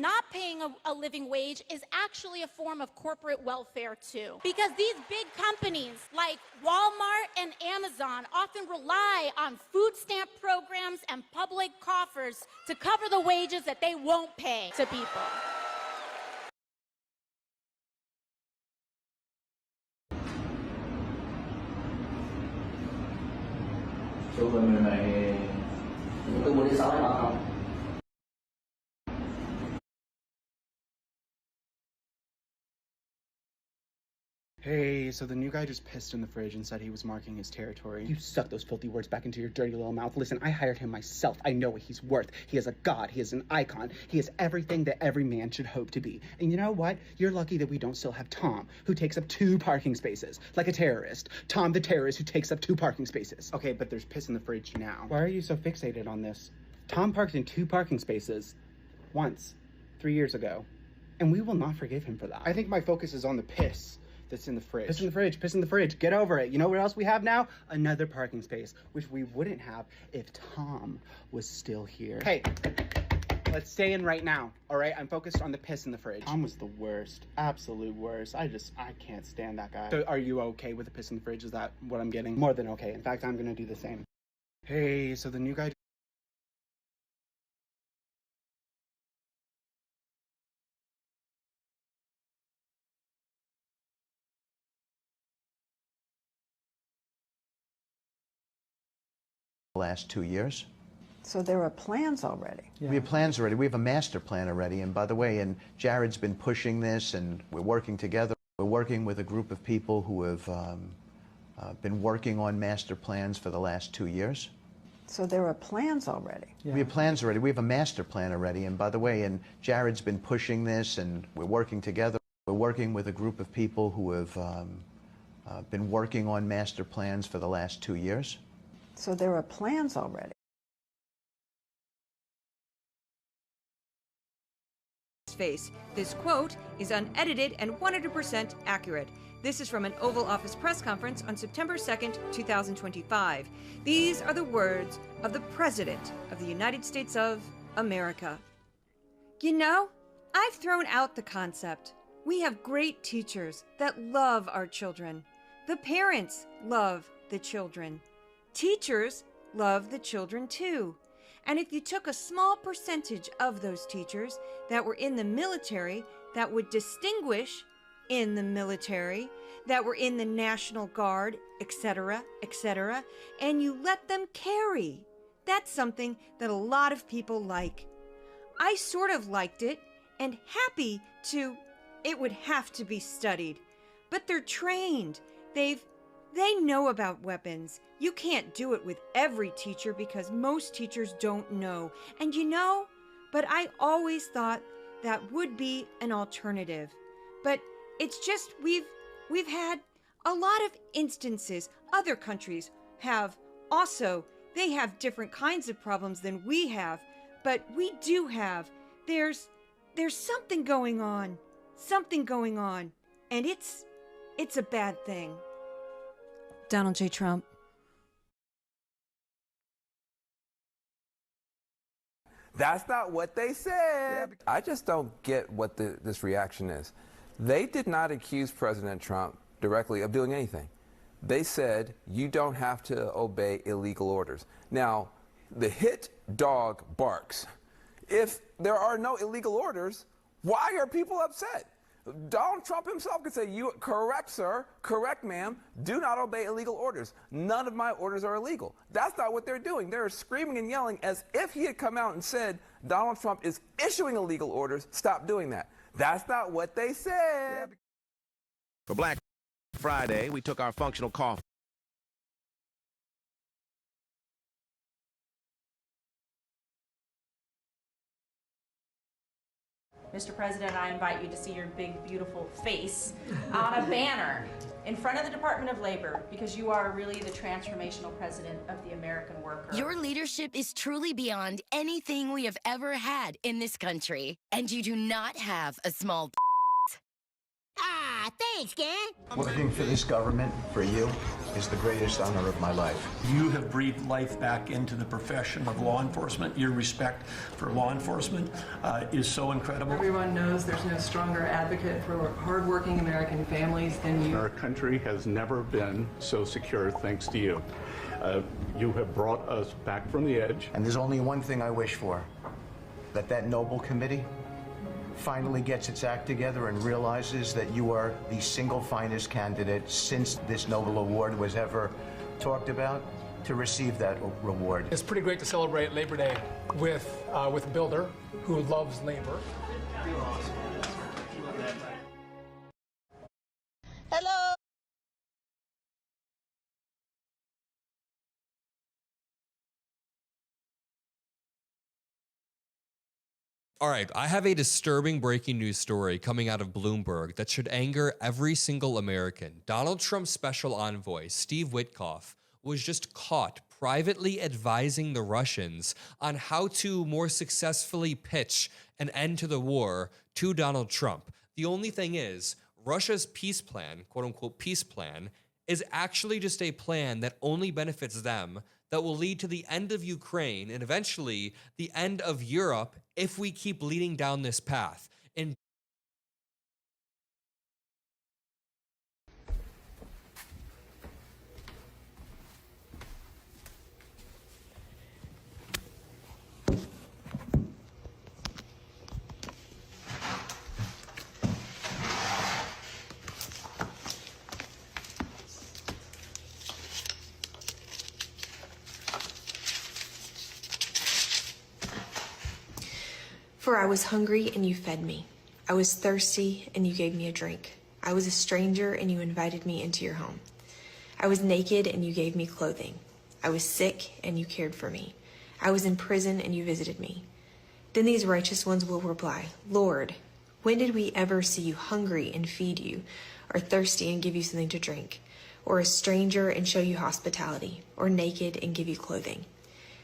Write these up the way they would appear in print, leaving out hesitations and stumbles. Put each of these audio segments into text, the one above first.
not paying a living wage is actually a form of corporate welfare too. Because these big companies like Walmart and Amazon often rely on food stamp programs and public coffers to cover the wages that they won't pay to people. Số bên này từ 1 đến 6 em bảo không? Hey, so the new guy just pissed in the fridge and said he was marking his territory. You suck those filthy words back into your dirty little mouth. Listen, I hired him myself. I know what he's worth. He is a god. He is an icon. He is everything that every man should hope to be. And you know what? You're lucky that we don't still have Tom, who takes up 2 parking spaces, like a terrorist. Tom the terrorist who takes up 2 parking spaces. Okay, but there's piss in the fridge now. Why are you so fixated on this? Tom parked in 2 parking spaces once, 3 years ago, and we will not forgive him for that. I think my focus is on the piss that's in the fridge. Piss in the fridge, piss in the fridge. Get over it. You know what else we have now? Another parking space, which we wouldn't have if Tom was still here. Hey, let's stay in right now, all right? I'm focused on the piss in the fridge. Tom was the worst, absolute worst. I can't stand that guy. So are you okay with the piss in the fridge? Is that what I'm getting? More than okay. In fact, I'm gonna do the same. Hey, so the new guy last 2 years. So there are plans already. Yeah. We have plans already. We have a master plan already. And by the way, and Jared's been pushing this, and we're working together. We're working with a group of people who have been working on master plans for the last 2 years. So there are plans already. Yeah. We have plans already. We have a master plan already. And by the way, and Jared's been pushing this, and we're working together. We're working with a group of people who have been working on master plans for the last 2 years. So there are plans already. Face. This quote is unedited and 100% accurate. This is from an Oval Office press conference on September 2nd, 2025. These are the words of the President of the United States of America. You know, I've thrown out the concept. We have great teachers that love our children. The parents love the children. Teachers love the children too. And if you took a small percentage of those teachers that were in the military, that would distinguish in the military, that were in the National Guard, etc., etc., and you let them carry, that's something that a lot of people like. I sort of liked it and happy it would have to be studied. But they're trained. They know about weapons. You can't do it with every teacher because most teachers don't know. And you know, but I always thought that would be an alternative. But it's just we've had a lot of instances. Other countries have also, they have different kinds of problems than we have, but we do have. There's something going on. Something going on. And it's a bad thing. Donald J. Trump. That's not what they said. I just don't get what this reaction is. They did not accuse President Trump directly of doing anything. They said, you don't have to obey illegal orders. Now, the hit dog barks. If there are no illegal orders, why are people upset? Donald Trump himself could say, "You correct, sir, correct, ma'am, do not obey illegal orders. None of my orders are illegal." That's not what they're doing. They're screaming and yelling as if he had come out and said, Donald Trump is issuing illegal orders, stop doing that. That's not what they said. For Black Friday, we took our functional coffee. Mr. President, I invite you to see your big, beautiful face on a banner in front of the Department of Labor, because you are really the transformational president of the American worker. Your leadership is truly beyond anything we have ever had in this country, and you do not have a small thanks, gang. Working for this government, for you, is the greatest honor of my life. You have breathed life back into the profession of law enforcement. Your respect for law enforcement is so incredible. Everyone knows there's no stronger advocate for hardworking American families than you. Our country has never been so secure thanks to you. You have brought us back from the edge. And there's only one thing I wish for, that noble committee finally gets its act together and realizes that you are the single finest candidate since this Nobel Award was ever talked about to receive that reward. It's pretty great to celebrate Labor Day with a builder who loves labor. Hello. All right, I have a disturbing breaking news story coming out of Bloomberg that should anger every single American. Donald Trump's special envoy, Steve Witkoff, was just caught privately advising the Russians on how to more successfully pitch an end to the war to Donald Trump. The only thing is, Russia's peace plan, quote unquote peace plan, is actually just a plan that only benefits them, that will lead to the end of Ukraine and eventually the end of Europe if we keep leading down this path. And For I was hungry, and you fed me. I was thirsty, and you gave me a drink. I was a stranger, and you invited me into your home. I was naked, and you gave me clothing. I was sick, and you cared for me. I was in prison, and you visited me. Then these righteous ones will reply, Lord, when did we ever see you hungry and feed you, or thirsty and give you something to drink, or a stranger and show you hospitality, or naked and give you clothing?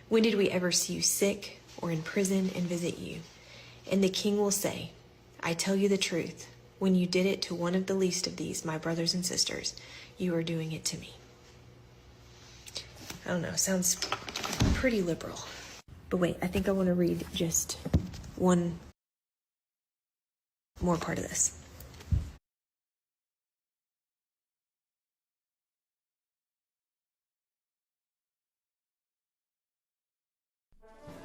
When did we ever see you sick, or in prison and visit you? And the king will say, I tell you the truth, when you did it to one of the least of these, my brothers and sisters, you are doing it to me. I don't know, sounds pretty liberal. But wait, I think I want to read just one more part of this.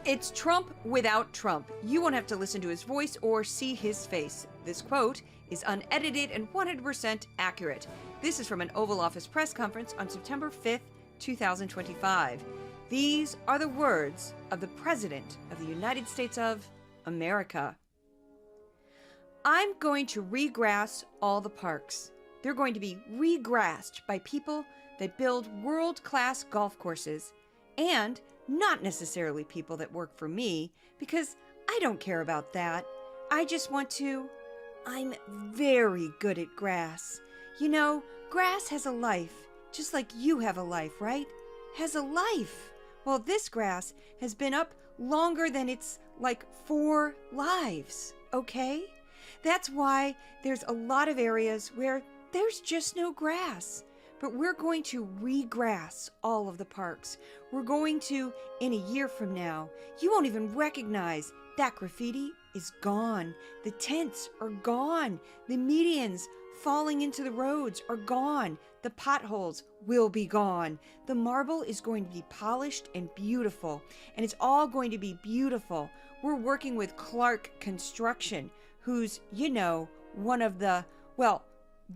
It's Trump without Trump. You won't have to listen to his voice or see his face. This quote is unedited and 100% accurate. This is from an Oval Office press conference on September 5th, 2025. These are the words of the President of the United States of America. I'm going to regrass all the parks. They're going to be regrassed by people that build world-class golf courses, and not necessarily people that work for me, because I don't care about that. I just want to. I'm very good at grass. You know, grass has a life, just like you have a life, right? Has a life. Well, this grass has been up longer than its, 4 lives, okay? That's why there's a lot of areas where there's just no grass. But we're going to regrass all of the parks. We're going to, in a year from now, you won't even recognize that graffiti is gone. The tents are gone. The medians falling into the roads are gone. The potholes will be gone. The marble is going to be polished and beautiful, and it's all going to be beautiful. We're working with Clark Construction, who's, one of the,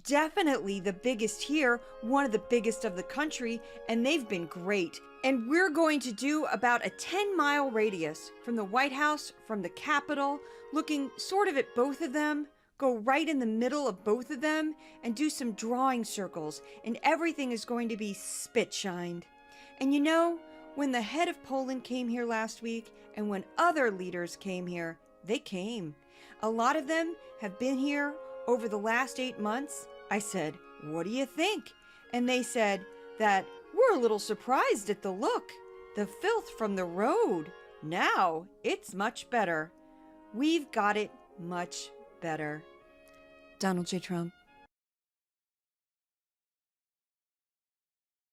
definitely the biggest here, one of the biggest of the country, and they've been great. And we're going to do about a 10-mile radius from the White House, from the Capitol, looking sort of at both of them, go right in the middle of both of them, and do some drawing circles, and everything is going to be spit-shined. And when the head of Poland came here last week, and when other leaders came here, they came. A lot of them have been here over the last 8 months. I said, what do you think? And they said that we're a little surprised at the look, the filth from the road. Now it's much better. We've got it much better. Donald J. Trump.